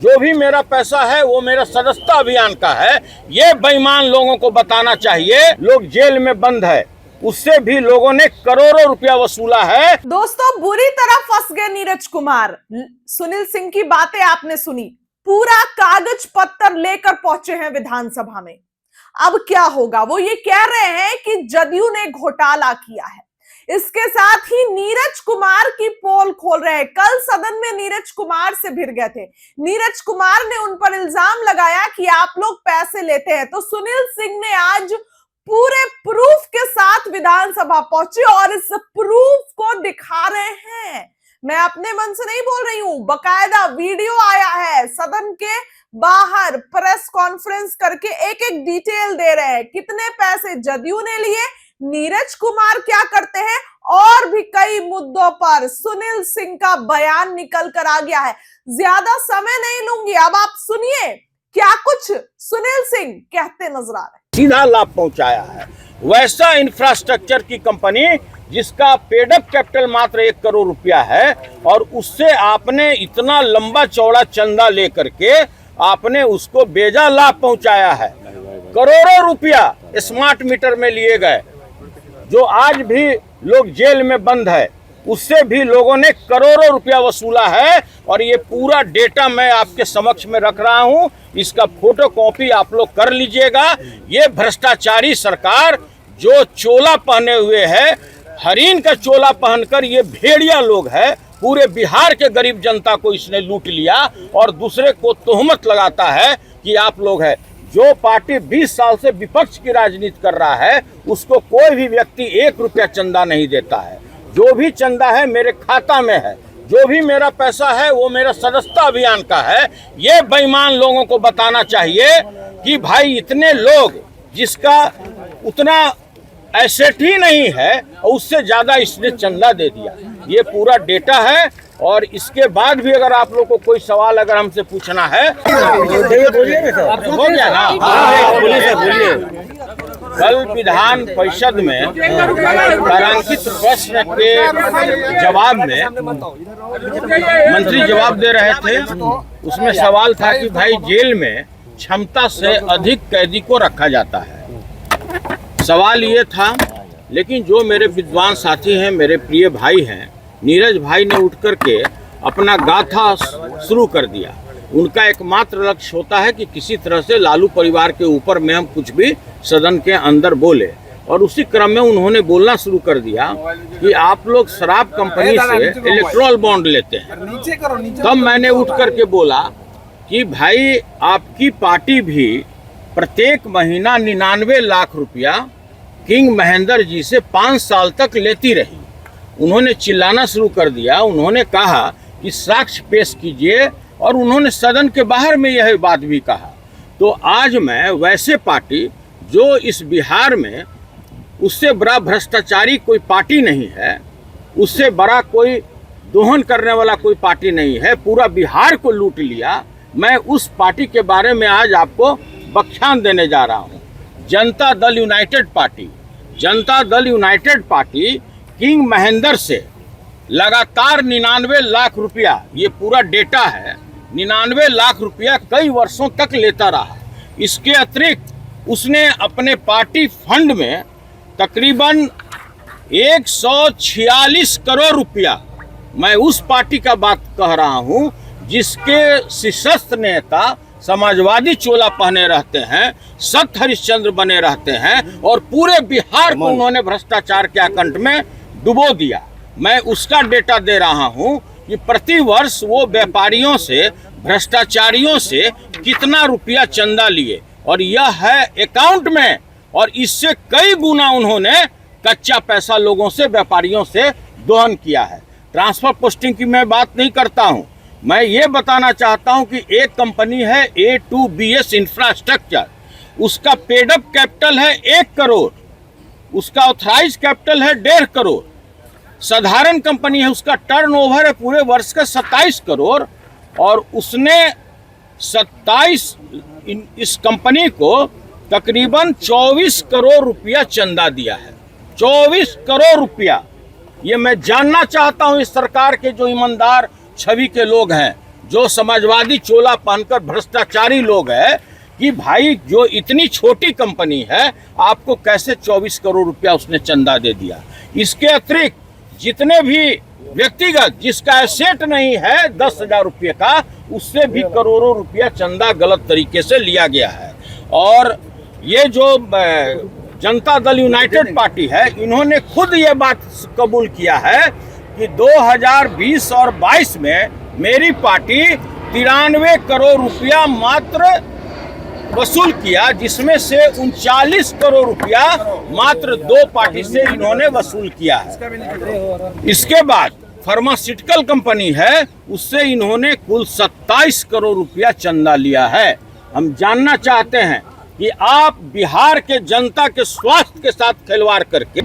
जो भी मेरा पैसा है वो मेरा सदस्यता अभियान का है। ये बेईमान लोगों को बताना चाहिए। लोग जेल में बंद है, उससे भी लोगों ने करोड़ों रुपया वसूला है। दोस्तों, बुरी तरह फंस गए नीरज कुमार। सुनील सिंह की बातें आपने सुनी, पूरा कागज पत्तर लेकर पहुंचे हैं विधानसभा में। अब क्या होगा? वो ये कह रहे हैं कि जदयू ने घोटाला किया है। इसके साथ ही नीरज कुमार की पोल खोल रहे हैं। कल सदन में नीरज कुमार से भिड़ गए थे। नीरज कुमार ने उन पर इल्जाम लगाया कि आप लोग पैसे लेते हैं। तो सुनील सिंह ने आज पूरे प्रूफ के साथ विधानसभा पहुंचे और इस प्रूफ को दिखा रहे हैं। मैं अपने मन से नहीं बोल रही हूं, बकायदा वीडियो आया है। सदन के बाहर प्रेस कॉन्फ्रेंस करके एक एक डिटेल दे रहे हैं। कितने पैसे जदयू ने लिए, नीरज कुमार क्या करते हैं, और भी कई मुद्दों पर सुनील सिंह का बयान निकल कर आ गया है। ज्यादा समय नहीं लूंगी, अब आप सुनिए क्या कुछ सुनील सिंह कहते नजर आ रहे हैं। सीधा लाभ पहुंचाया है वैसा इंफ्रास्ट्रक्चर की कंपनी जिसका पेडअप कैपिटल मात्र 1 करोड़ रुपया है, और उससे आपने इतना लंबा चौड़ा चंदा लेकर के आपने उसको बेजा लाभ पहुंचाया है। करोड़ों रुपया स्मार्ट मीटर में लिए गए, जो आज भी लोग जेल में बंद है, उससे भी लोगों ने करोड़ों रुपया वसूला है। और ये पूरा डेटा मैं आपके समक्ष में रख रहा हूं, इसका फोटो कॉपी आप लोग कर लीजिएगा। ये भ्रष्टाचारी सरकार जो चोला पहने हुए है, हरिन का चोला पहनकर ये भेड़िया लोग है, पूरे बिहार के गरीब जनता को इसने लूट लिया और दूसरे को तोहमत लगाता है कि आप लोग है। जो पार्टी 20 साल से विपक्ष की राजनीति कर रहा है, उसको कोई भी व्यक्ति 1 रुपया चंदा नहीं देता है। जो भी चंदा है मेरे खाता में है, जो भी मेरा पैसा है वो मेरा सदस्यता अभियान का है। ये बेईमान लोगों को बताना चाहिए कि भाई इतने लोग जिसका उतना एसेट ही नहीं है, उससे ज्यादा इसने चंदा दे दिया। ये पूरा डेटा है। और इसके बाद भी अगर आप लोग को कोई सवाल अगर हमसे पूछना है हो गया ना। बोलिए। कल विधान परिषद में तारांकित प्रश्न के जवाब में मंत्री जवाब दे रहे थे। उसमें सवाल था कि भाई जेल में क्षमता से अधिक कैदी को रखा जाता है, सवाल ये था। लेकिन जो मेरे विद्वान साथी हैं, मेरे प्रिय भाई हैं, नीरज भाई ने उठ कर के अपना गाथा शुरू कर दिया। उनका एकमात्र लक्ष्य होता है कि किसी तरह से लालू परिवार के ऊपर में हम कुछ भी सदन के अंदर बोले। और उसी क्रम में उन्होंने बोलना शुरू कर दिया कि आप लोग शराब कंपनी से इलेक्ट्रल बॉन्ड लेते हैं। तब मैंने उठ कर के बोला कि भाई आपकी पार्टी भी प्रत्येक महीना 99 लाख रुपया किंग महेंद्र जी से 5 साल तक लेती रही। उन्होंने चिल्लाना शुरू कर दिया। उन्होंने कहा कि साक्ष्य पेश कीजिए, और उन्होंने सदन के बाहर में यह बात भी कहा। तो आज मैं वैसे पार्टी जो इस बिहार में, उससे बड़ा भ्रष्टाचारी कोई पार्टी नहीं है, उससे बड़ा कोई दोहन करने वाला कोई पार्टी नहीं है, पूरा बिहार को लूट लिया। मैं उस पार्टी के बारे में आज आपको व्याख्यान देने जा रहा हूँ। Janata Dal United party, Janata Dal United party king Mahendra से लगातार 99 लाख रुपया, ये पूरा डेटा है, 99 लाख रुपया कई वर्षों तक लेता रहा। इसके अतिरिक्त उसने अपने पार्टी फंड में तकरीबन 146 करोड़ रुपया, मैं उस पार्टी का बात कह रहा हूं जिसके शीर्षस्थ नेता समाजवादी चोला पहने रहते हैं, सत्य हरिश्चंद्र बने रहते हैं, और पूरे बिहार को उन्होंने भ्रष्टाचार के आकंठ में डुबो दिया। मैं उसका डेटा दे रहा हूं कि प्रति वर्ष वो व्यापारियों से, भ्रष्टाचारियों से कितना रुपया चंदा लिए, और यह है अकाउंट में। और इससे कई गुना उन्होंने कच्चा पैसा लोगों से, व्यापारियों से दोहन किया है। ट्रांसफर पोस्टिंग की मैं बात नहीं करता हूं। मैं ये बताना चाहता हूं कि एक कंपनी है A2BS इंफ्रास्ट्रक्चर, उसका पेडअप कैपिटल है 1 करोड़, उसका ऑथराइज कैपिटल है 1.5 करोड़। साधारण कंपनी है, उसका टर्नओवर है पूरे वर्ष का 27 करोड़, और उसने 27 इस कंपनी को तकरीबन 24 करोड़ रुपया चंदा दिया है। 24 करोड़ रुपया। ये मैं जानना चाहता हूं इस सरकार के जो ईमानदार छवि के लोग हैं, जो समाजवादी चोला पहनकर भ्रष्टाचारी लोग हैं कि भाई जो इतनी छोटी कंपनी है आपको कैसे 24 करोड़ रुपया उसने चंदा दे दिया। इसके अतिरिक्त जितने भी व्यक्तिगत जिसका एसेट नहीं है 10,000 रुपये का, उससे भी करोड़ों रुपया चंदा गलत तरीके से लिया गया है। और ये जो जनता दल यूनाइटेड पार्टी है, इन्होंने खुद ये बात कबूल किया है कि 2020 और 22 में मेरी पार्टी 93 करोड़ रुपया मात्र वसूल किया, जिसमें से 39 करोड़ रुपया मात्र 2 पार्टी से इन्होंने वसूल किया है। इसके बाद फार्मास्यूटिकल कंपनी है, उससे इन्होंने कुल 27 करोड़ रुपया चंदा लिया है। हम जानना चाहते हैं कि आप बिहार के जनता के स्वास्थ्य के साथ खिलवाड़ करके